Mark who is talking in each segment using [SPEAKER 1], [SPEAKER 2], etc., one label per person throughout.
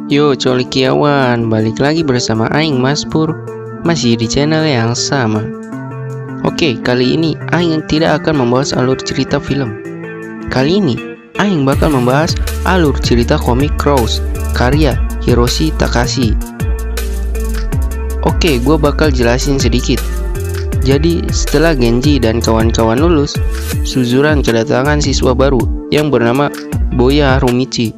[SPEAKER 1] Yo colikiawan, balik lagi bersama Aing Mas Pur, masih di channel yang sama. Oke, kali ini Aing tidak akan membahas alur cerita film. Kali ini Aing bakal membahas alur cerita komik Crows, karya Hiroshi Takashi. Oke, gue bakal jelasin sedikit. Jadi setelah Genji dan kawan-kawan lulus, Suzuran kedatangan siswa baru yang bernama Boya Harumichi.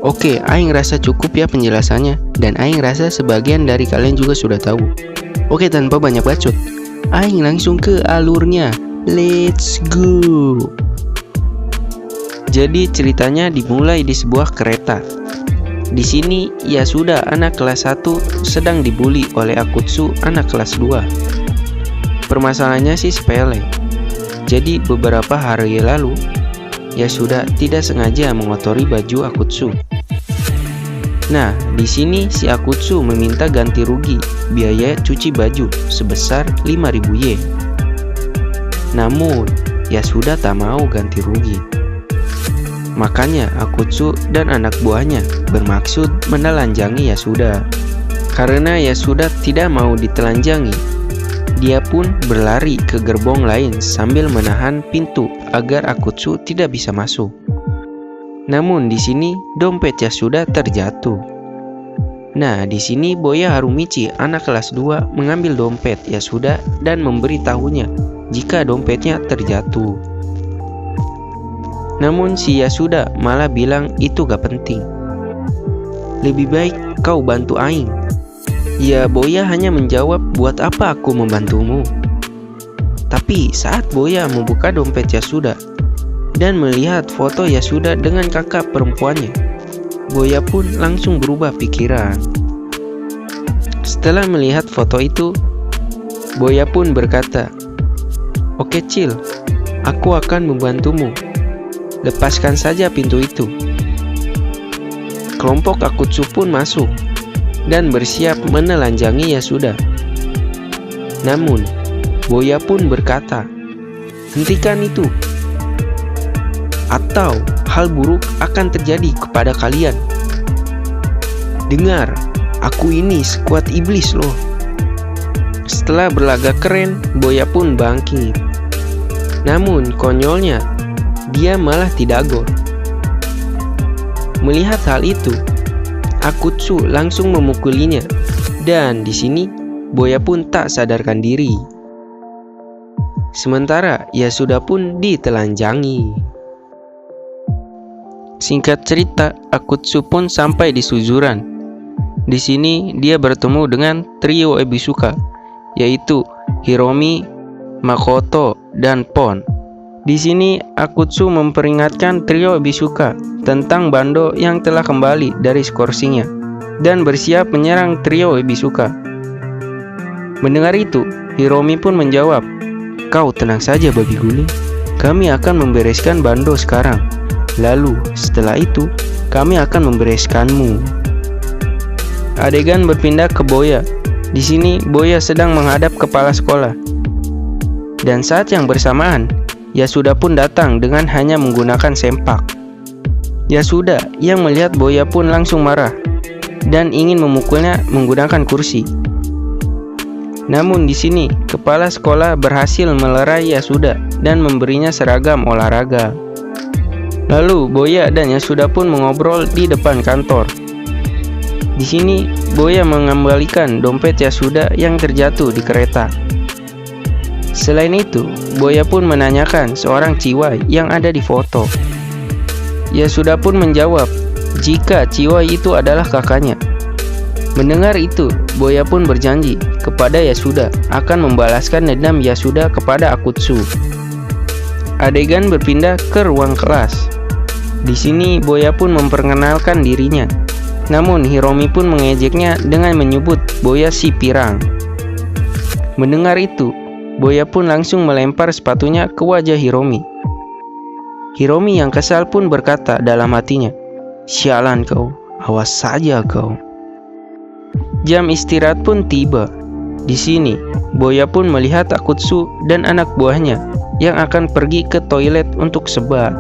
[SPEAKER 1] Oke, Aing rasa cukup ya penjelasannya, dan Aing rasa sebagian dari kalian juga sudah tahu. Oke, tanpa banyak bacot, Aing langsung ke alurnya. Let's go. Jadi ceritanya dimulai di sebuah kereta. Di sini Yasuda anak kelas 1 sedang dibully oleh Akutsu anak kelas 2. Permasalahannya sih sepele. Jadi beberapa hari lalu Yasuda tidak sengaja mengotori baju Akutsu. Nah, di sini si Akutsu meminta ganti rugi biaya cuci baju sebesar 5.000 yen. Namun, Yasuda tak mau ganti rugi. Makanya Akutsu dan anak buahnya bermaksud menelanjangi Yasuda. Karena Yasuda tidak mau ditelanjangi, dia pun berlari ke gerbong lain sambil menahan pintu agar Akutsu tidak bisa masuk. Namun di sini dompet Yasuda terjatuh. Nah, di sini Boya Harumichi anak kelas 2 mengambil dompet Yasuda dan memberitahunya jika dompetnya terjatuh. Namun si Yasuda malah bilang itu gak penting. Lebih baik kau bantu Aing. Ya, Boya hanya menjawab, buat apa aku membantumu? Tapi saat Boya membuka dompet Yasuda dan melihat foto Yasuda dengan kakak perempuannya, Boya pun langsung berubah pikiran. Setelah melihat foto itu, Boya pun berkata, "Oke Cil, aku akan membantumu. Lepaskan saja pintu itu." Kelompok Akutsu pun masuk dan bersiap menelanjangi Yasuda. Namun, Boya pun berkata, "Hentikan itu, atau hal buruk akan terjadi kepada kalian. Dengar, aku ini sekuat iblis loh." Setelah berlagak keren, Boya pun bangkit. Namun konyolnya, dia malah tidak gol. Melihat hal itu, Akutsu langsung memukulinya, dan di sini Boya pun tak sadarkan diri. Sementara Yasuda pun ditelanjangi. Singkat cerita, Akutsu pun sampai di Suzuran. Di sini dia bertemu dengan trio Ebisuka, yaitu Hiromi, Makoto, dan Pon. Di sini Akutsu memperingatkan trio Ebisuka tentang Bando yang telah kembali dari skorsingnya dan bersiap menyerang trio Ebisuka. Mendengar itu, Hiromi pun menjawab, "Kau tenang saja babi guling, kami akan membereskan Bando sekarang. Lalu setelah itu kami akan membereskanmu." Adegan berpindah ke Boya. Di sini Boya sedang menghadap kepala sekolah. Dan saat yang bersamaan, Yasuda pun datang dengan hanya menggunakan sempak. Yasuda yang melihat Boya pun langsung marah dan ingin memukulnya menggunakan kursi. Namun di sini kepala sekolah berhasil melerai Yasuda dan memberinya seragam olahraga. Lalu Boya dan Yasuda pun mengobrol di depan kantor. Di sini Boya mengembalikan dompet Yasuda yang terjatuh di kereta. Selain itu, Boya pun menanyakan seorang Ciwai yang ada di foto. Yasuda pun menjawab jika Ciwai itu adalah kakaknya. Mendengar itu, Boya pun berjanji kepada Yasuda akan membalaskan dendam Yasuda kepada Akutsu. Adegan berpindah ke ruang kelas. Di sini Boya pun memperkenalkan dirinya. Namun Hiromi pun mengejeknya dengan menyebut Boya si pirang. Mendengar itu, Boya pun langsung melempar sepatunya ke wajah Hiromi. Hiromi yang kesal pun berkata dalam hatinya, "Sialan kau, awas saja kau." Jam istirahat pun tiba. Di sini, Boya pun melihat Akutsu dan anak buahnya yang akan pergi ke toilet untuk sebat.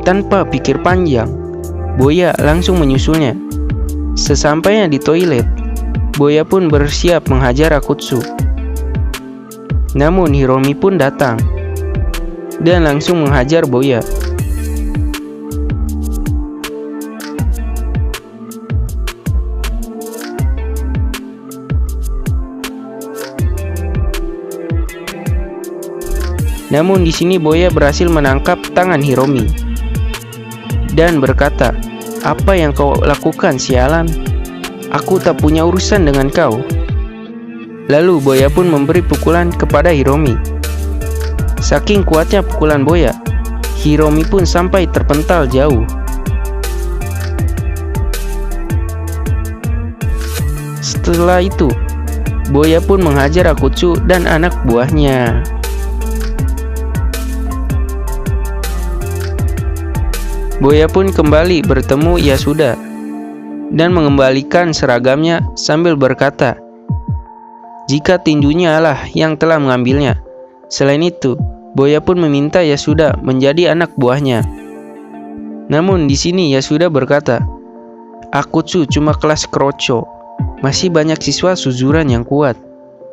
[SPEAKER 1] Tanpa pikir panjang, Boya langsung menyusulnya. Sesampainya di toilet, Boya pun bersiap menghajar Akutsu. Namun Hiromi pun datang dan langsung menghajar Boya. Namun di sini Boya berhasil menangkap tangan Hiromi dan berkata, "Apa yang kau lakukan, sialan? Aku tak punya urusan dengan kau." Lalu Boya pun memberi pukulan kepada Hiromi. Saking kuatnya pukulan Boya, Hiromi pun sampai terpental jauh. Setelah itu, Boya pun menghajar Akutsu dan anak buahnya. Boya pun kembali bertemu Yasuda dan mengembalikan seragamnya sambil berkata, jika tinjunya lah yang telah mengambilnya. Selain itu, Boya pun meminta Yasuda menjadi anak buahnya. Namun di sini Yasuda berkata, Akutsu cuma kelas kroco, masih banyak siswa suzuran yang kuat.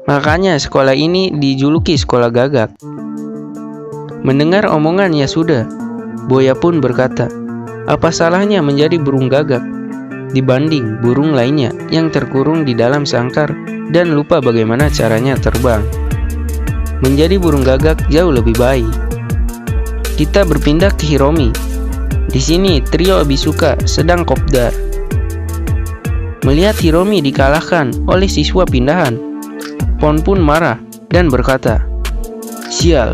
[SPEAKER 1] Makanya sekolah ini dijuluki sekolah gagak. Mendengar omongan Yasuda, Boya pun berkata, apa salahnya menjadi burung gagak dibanding burung lainnya yang terkurung di dalam sangkar dan lupa bagaimana caranya terbang. Menjadi burung gagak jauh lebih baik. Kita berpindah ke Hiromi. Di sini trio Abisuka sedang kopdar. Melihat Hiromi dikalahkan oleh siswa pindahan, Pon pun marah dan berkata, sial,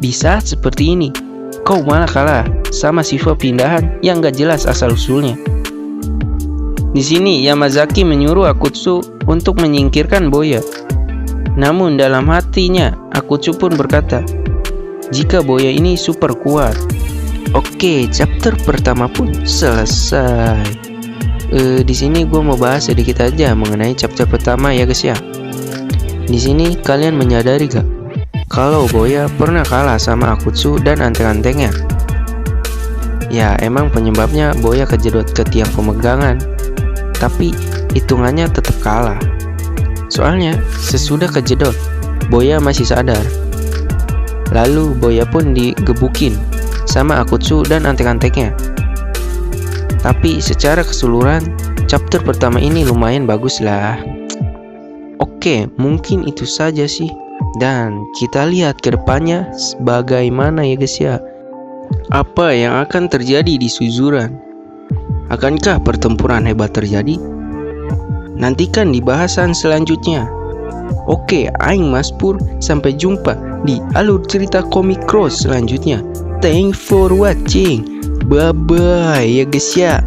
[SPEAKER 1] di saat seperti ini kau malah kalah sama siswa pindahan yang gak jelas asal-usulnya. Di sini Yamazaki menyuruh Akutsu untuk menyingkirkan Boya. Namun dalam hatinya Akutsu pun berkata, jika Boya ini super kuat. Oke, chapter pertama pun selesai. Di sini gue mau bahas sedikit aja mengenai chapter pertama ya guys ya. Di sini kalian menyadari gak kalau Boya pernah kalah sama Akutsu dan anteng-antengnya? Ya emang penyebabnya Boya kejedot ke tiang pemegangan, tapi hitungannya tetap kalah. Soalnya sesudah kejedot, Boya masih sadar. Lalu Boya pun digebukin sama Akutsu dan anteng-antengnya. Tapi secara keseluruhan, chapter pertama ini lumayan bagus lah. Oke, mungkin itu saja sih. Dan kita lihat ke depannya bagaimana ya guys ya. Apa yang akan terjadi di Suzuran? Akankah pertempuran hebat terjadi? Nantikan di bahasan selanjutnya. Oke, aing Mas Pur, sampai jumpa di alur cerita komik cross selanjutnya. Thanks for watching. Bye bye ya guys ya.